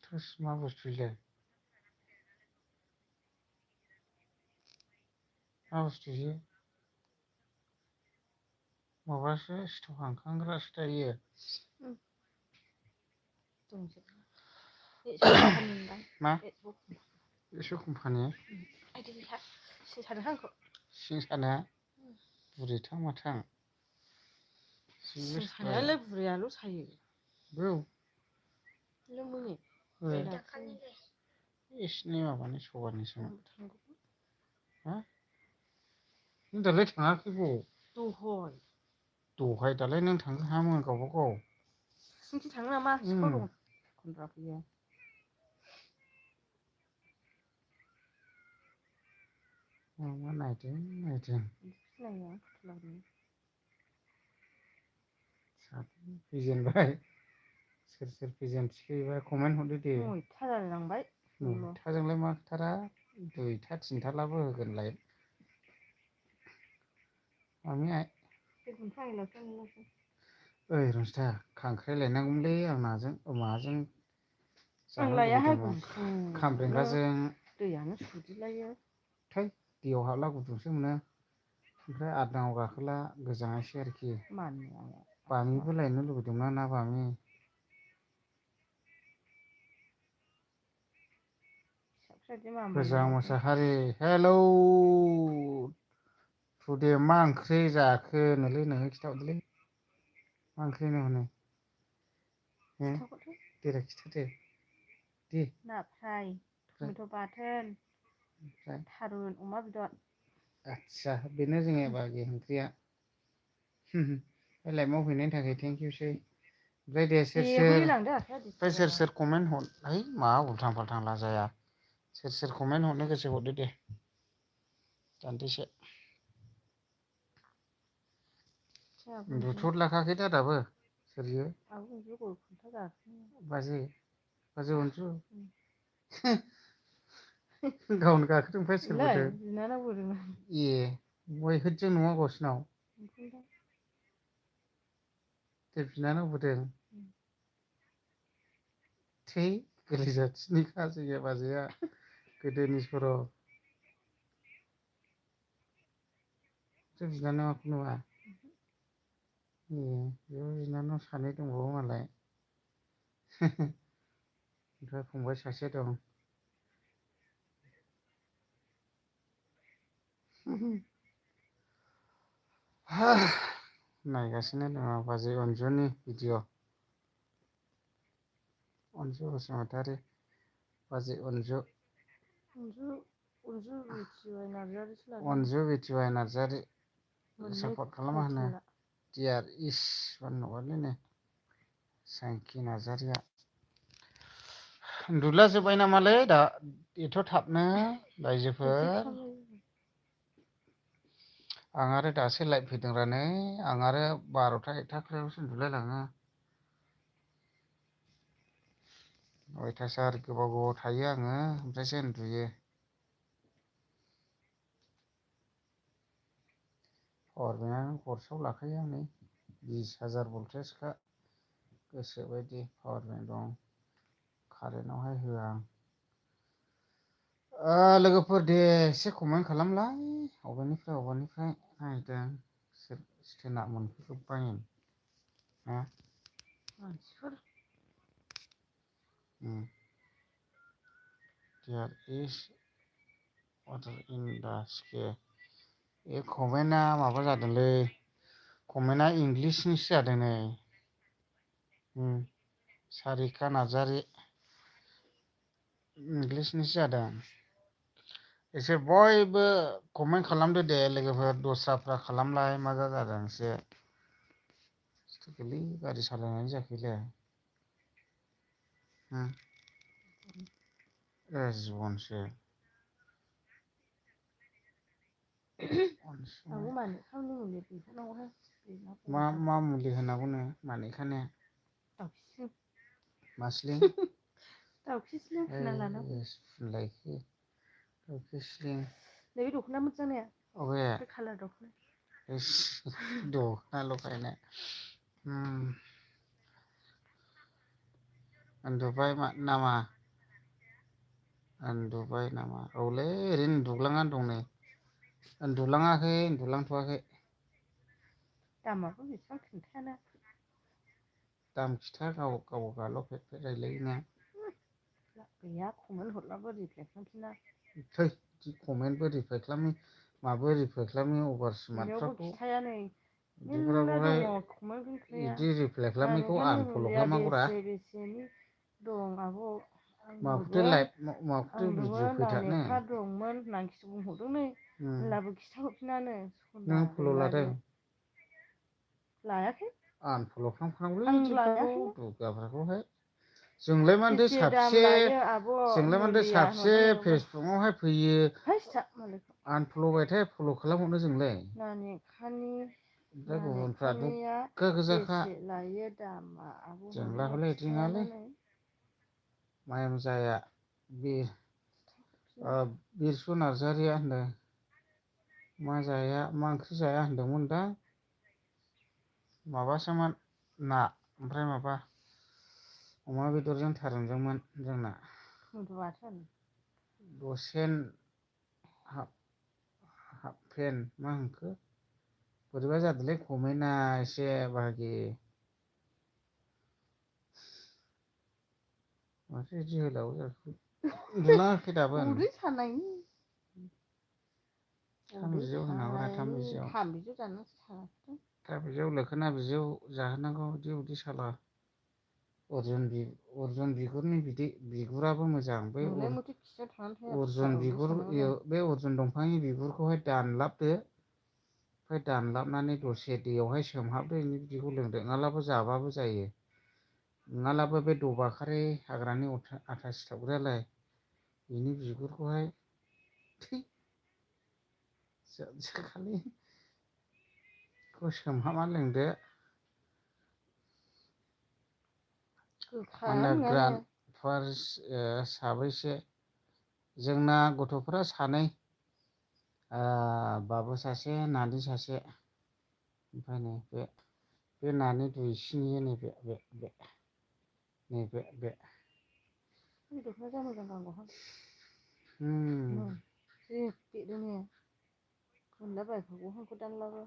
थोस मा बुस्थुलै मा बुस्थुसै माबासो सिथाव हानखांग्रासो दायो मा एक्स' कम्पानि सिं सानाया बुरैथां माथां सिं सानायालाय बुरैयाल' सायो एसिनि माबानि सगारनिसोमोन हा नों दालाय थाङाखै दहाय दालाय नों थांनो हायामोन गावबा गाव सिंथि थाङो नामा सिखाव दं खनग्रा फैयो मा नायदों फैजेनबाय सोर सोर फैजेनसैबा कमेन्ट हरदो दे 9था जालायलांबाय 9थाजोंलाय मा खोथारा 2था 3थालाबो होगोनलाय मामि आइ ओइ रनजिता खांख्राइ लायनांगौमोनलै आं नाजों माबाजों आं जानो लायाहाय लुबैदोंमोन गुसुनो खामब्रेंगाजों दैयानो सुदिलायो थै दैयाव हाबला गुदुंसो मोनो ओमफ्राय आदाङाव गाखोला गोजांनायसै आरोखि बामिबो लायनो लुबैदोंमोन ना बामि गोजां मोसाहारि हेलौ थुदे मा ओंख्रि जाखो नोलै नोङो खिथाहरदोलै मा ओंख्रिनो हनै देलाय खिथादे दे ना फ्राय टमेट' बाथोन थारुन अमा बेदर आदसा बेनो जोंनि बागि ओंख्रिया लाइभ मावफैनायनि थाखाय थेंकिउसै ओमफ्राय दे सोर सोर कमेन्ट हर है मा उल्थां फाल्थां लाजाया सोर सोर कमेन्ट हरनो गोसो हरदो दे दान्दिसे उन्दुथ'लाखाखै दा दाबो सोर इयो बाजै अनजु गावनो गाखोदों ओमफ्राय सोर बोदों ए बहाय होदजों नङा गावसिनाव दे बिनानाव बोदों थै गोलै जाथिनिखा जोंनि बाजैया गोदोनि सर' बिनानावखौ नुवा ए बेयाव बिनानाव सानै दंबावो मालाय ओमफ्राय फंबाय सासे दं नायगासिनो दङ बाजै अनजुनि भिडिअ अनजु बसुमतारी बाजै अनजु बिटिवाइ नार्जारि सापर्ट खालामा होनो डियार इस हरबायनो सांखि नार्जारिया उन्दुला जोब्बाय नामालै दा एथ' थाबनो रायजोफोर आं आरो दासो लाइभ फैदोंरा नै आं आरो 12था 1थाखायावसो उन्दुलायलाङो अयथासार गोबाव गोबाव थायो आङो ओमफ्रायसो उन्दुयो पावार बेंकआनो गरसेयाव लाखायो आं नै 20,000 भल्टेजखा गोसोबायदि पावार बेंक दं कारेन्टआवहाय होआ आं लोगोफोर दे एसे कमेन्ट खालामलाय अबेनिफ्राय नायदों सोर स्टेना मोनफैजोब्बाय मानसिफोर देयार इज वाटार इन दा स्के ए कमेन्टआ माबा जादोंलै कमेन्टआ इंलिसनिसो जादों नै सारिका नार्जारि इंलिसनिसो जादों एसे बयबो कमेन्ट खालामदो दे लोगोफोर दस्राफ्रा खालामलाय मा जादों एसे गोलै गारि सालायनानै जाखैलै जिबनसो मा मुलि होनांगौनो मानिखानो मास्लिं फुनलायखो दाउखिस्लिं नैबे दख'ना मोजां नाया अबे कालार दख'ना दख'नाल' खायनो उन्दुबाय नामा उन्दुबाय नामा औलै ओरैनो उन्दुग्लांनानै दं नै उन्दुलांथ'वाखै दामाबो बेसेबां खिन्थायाना दाम खिथा गावगाल' फेर फेर रायलायोना गैया कमेन्ट हरलाबो रिप्लाय खालामफिना थै बिदि कमेन्टबो रिप्लाय खालामो माबो रिप्लाय खालामो अभार बेयावबो स्मार्टफ्राथ' खिथाया नै मेरला बिदिफोरावहाय दङ कमेन्टखौनो खालाया बिदि रिप्लाय आं खालामनायखौ ओंखायनो आनफल' नुलिया खालामनांगौरा बेसेनि दं आब' माखौथो आंनोबो लाइभ माखौथो भिडिअ आंनाव फैथारनो लेखा दंमोन होननानैसो बुंहरदों नै होनब्लाबो खिथाहरफिनानो सना नों फल' गैलाबो लादों लायाखै आनफल' खालामखानांगौलै आं बिदिफोरखौ लायाखैनो दुगाफ्राखौहाय जोंलाय मानोथो बेसे दाम साबसे लायो आब' जोंलाय मानोथो मुलिया साबसे होनहरदों फेसबुकआवहाय फैयो है स्था मालायखौ आनफल'बायथाय फल' खालामहरनो जोंलाय ओमफ्राय गुबुनफ्रा नालेखानिया दुग्गा गोजाखा बेसे लायो दामा आब' मानो जोंलाहले बिदि नङालै खिथायानो नै माइम जाया बे बिरसु नार्जारिया होनदों मा जाया मा ओंख्रि जाया होनदोंमोन दा माबासोमोन ना ओमफ्राय माबा अमा बेदरजों थारुनजोंमोन जोंना बाथोन दसेन हाफेन मा होनखो बोरैबा जादोंलै कमेन्टआ एसे बाहागि माथो बिदि होलाबो जाखो उन्दुलाङाखै दाबो उदै सानायनि थाम बिजौ होनांगौरा थाम बिजौ जानोसो सागासिनो थाम बिजौ लोखोना बिजौ जाहोनांगौ बिदि उदै साबा अर्जुन बिगुरनि बिदै बिगुराबो मोजां बै नोंलाय माथो खिया थानानै थाया फिसा अर्जुन उदै बिगुर सानांगौनो बे अर्जुन दंफांनि बिगुरखौहाय दानलाबदो ओमफ्राय दानलाबनानै दसे दैयावहाय सोमहाबदो बेनि बिदिखौ लोंदो नङाब्लाबो जाबाबो जायो नङाब्लाबो बे दबाखारै हाग्रानि आथा सिथाबग्रायालाय बिनि बिगुरखौहाय खालि बेखौ सोमहाबना लोंदो गोखा माने नङानो ग्रान्डफार साबैसे जोंना गथ'फोरा सानै बाबु सासे नानि सासे ओमफ्राय नै बे नानि दुइसिनि नैबे नैबे दख'ना जा मोजां गानगौहां उम जि देरदों ने मोनला बायखागौहां दानलाबो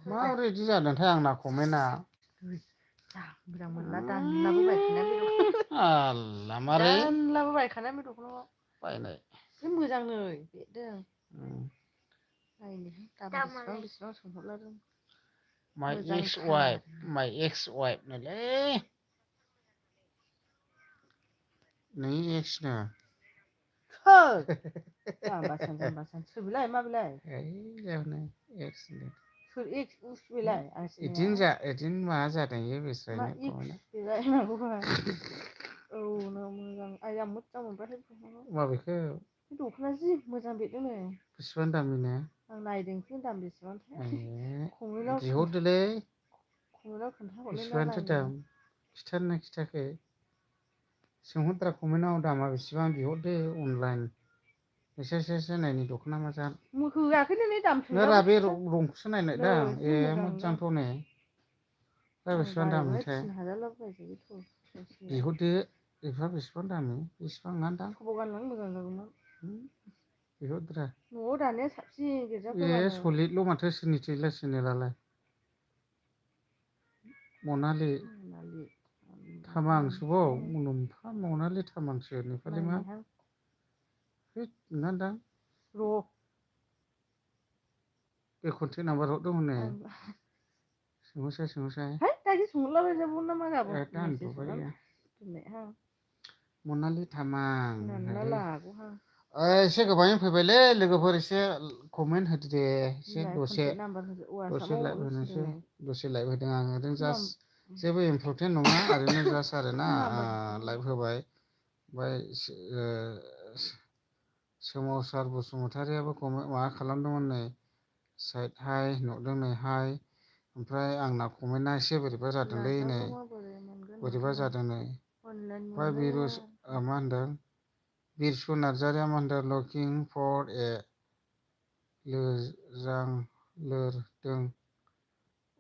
माबोरै बिदि जादोंथाय आंना कमेन्टआ जा मोजां मोनला दानलाबो बायखानाया बे आल्ला मारै दानलाबो बायखानाया बे दख'नाखौ बायनाय जि मोजां नै बेरदों उम नायनो दामा बेसेबां सोंहरलादों माइ मोजांथार एक्स वाइफ नोलै नोंनि एक्सनो जाम्बासो सोर बेलाय मा बेलाय सोर एक्स बेलाय आं सिनाया बिदिनो माबा जादों बेयो मा बेस्रायनो एक्स कमेन्टआ बेलाय होनांगौबा औ मोजां आइया मोजां मोनबाथाय माबेखौ बे दख'ना जि मोजां बेरदों नो बेसेबां दामिनो आं नायदोंसो दाम बेसेबांथाय ए कमेन्टाव बिहरदोलै खोन्थाहरनो ना बेसेबांथो नायनो दाम खिथादोंना खिथायाखै सोंहरदोरा कमेन्टआव दामा बेसेबां बिहरदो अनलाइन नोंसोरसो नायनि दख'ना मोजां होआखैनो नै दाम रा सोंबाबो बे खिथा रंखौसो नायनाय नै दा जि ए मोजां नुदों मोजांथ' ने दा आं बेसेबां बायबाय दामोनथाय 3000 बायजायोथ' बिहरदो बेफ्रा बेसेबां दामि बेसेबां नङा दां थबाव गाननो मोजां जागौमोन बिहरदोरा न'आव दानाया साबसिन ए गिर्जाफोरावनो सलिदल' माथो सोरनिथोलाय सेनेलालाय मनालि तामांसुबाव मोनफा मनालि तामांसु नेपालि मा नायनिहां हैद नङा दां र' बे खनसे नाम्बार हरदों हनै आं सोंहरसाय है दायो सोंहरलाबायजाबावो ना मा गाबोन दा मेसेज उन्दुबाय हरनानै इयो दोननायहां मनालि तामां खोनानोना होनोलै लागौहां एसे गोबाङैनो फैबायलै लोगोफोर एसे कमेन्ट होदो दे एसे बिलाय दसे कन्टेक्ट नाम्बार होदो दसे वाट्सआपाव लाइभ हरनो थिनदों होनोसै नै दसे लाइभ होदों आङो ओरैनो नाम जास्ट जेबो इम्परटेन्ट नङा ओरैनो जास्ट आरोना नाम्बार लाइभ होबाय ओमफ्राय सोमावसार बसुमतारियाबो माबा खालामदोंमोन नै साइद हाय नुदों नै हाय ओमफ्राय आंना कमेन्टआ एसे बोरैबा जादोंलै नै लाइफआबा माबोरै मोनगोन बोरैबा नोंहालाय जादों नै अनलाइन ओमफ्राय मोनो मा होनदों बिरसु नार्जारिया मा होनदों लकिं फर ए लोरदों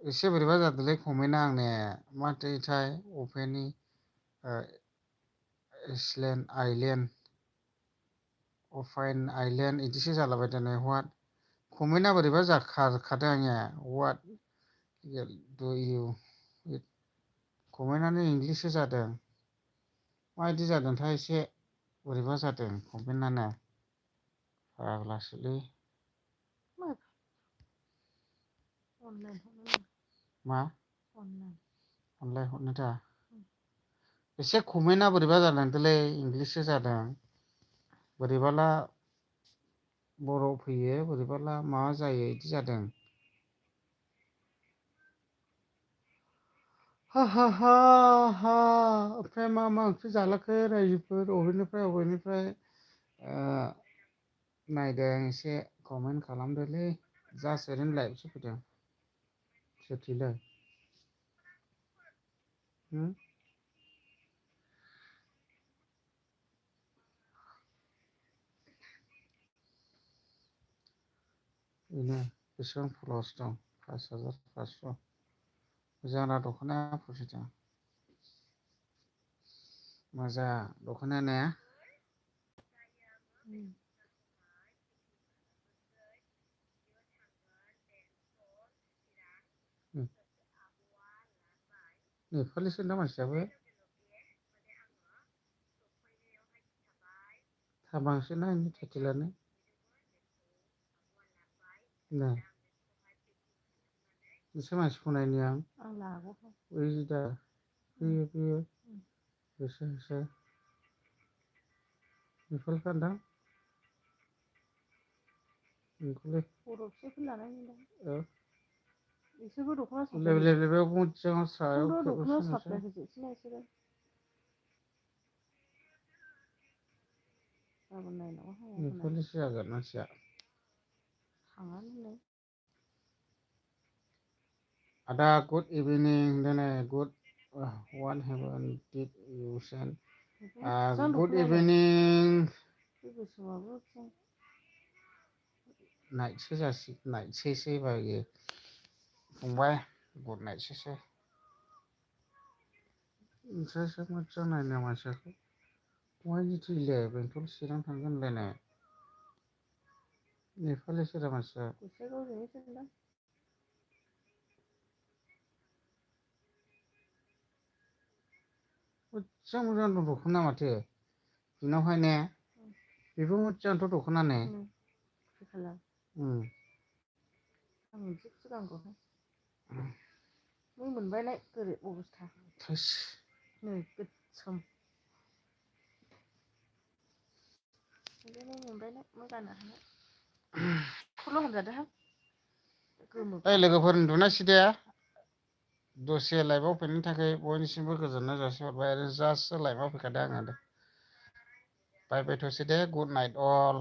एसे बोरैबा जादोंलै कमेन्टआ आंनिया माथोथाय अपेनिं आइसलेण्ड आइलेण्ड अफाइन आइलेण्ड इदिसो जालाबाय थानाय व्हाट कमेन्टआ बोरैबा जाखादों आंनिया व्हाट डु इउ कमेन्टआनो इंलिससो जादों माबायदि जादोंथाय एसे बोरैबा जादों कमेन्टआनो फाग्लासोलै मा अनलाइन हरनो दा एसे कमेन्टआ बोरैबा जादोंलै इंलिससो जादों बोरैबाला बर' फैयो बोरैबाला माबा जायो इदि जादों हा हा हा हा ओमफ्राय मा ओंख्रि जालाखो रायजोफोर अबेनिफ्राय नायदों एसे कमेन्ट खालामदोलै जास्ट ओरैनो लाइभसो फैदों सोरथैलाय बेनो बेसेबां फल'वार्स दं 5500 मोजांना दख'नाया फसायदों मोजां दख'नाया ने नेपालिसो ना मानसियाबो थाबांसोना इनि टाइटेलानो ना एसे मानसिखौ नायनि आं बै दा बेयो होसो नेपालखा दां बेखौलाय बरफसो लानाय नुदों औ बिसोरबो दख'ना लेबेयाव मोजां सायाव दख'ना साप्लाय होजोबसैना बिसोरो गाबोन नायनांगौ नेपालिसो जागोन मानसिया थाङानो आदा गुड इभिनिं दिनै good what heaven did you send good evening नाइटसो जासिगोन नाइटसोसै बायो फंबाय गुड नाइटसोसै ओमफ्रायसो मोजां नायनो मानसियाखौ बहायनि थैले बेंथल चिरां थांगोन होनलायनाय नेपालिसो दा मानसिया मोजां मोजां दं दख'ना माथो बिनावहाय ने बेबो मोजांथ' दख'ना ने मोनबायलाय गोरिब अबस्था नै गोसोम मोनबायलाय मोजां फुल हमजादोहां लोगोफोर उन्दुनायसै दे दसे लाइभआव फैनायनि थाखाय बयनिसिमबो गोजोननाय जासिहरबाय आरो जास्ट लाइभआव फैखादों आङो दे बाय बाय थ'सै दे गुड नाइट अल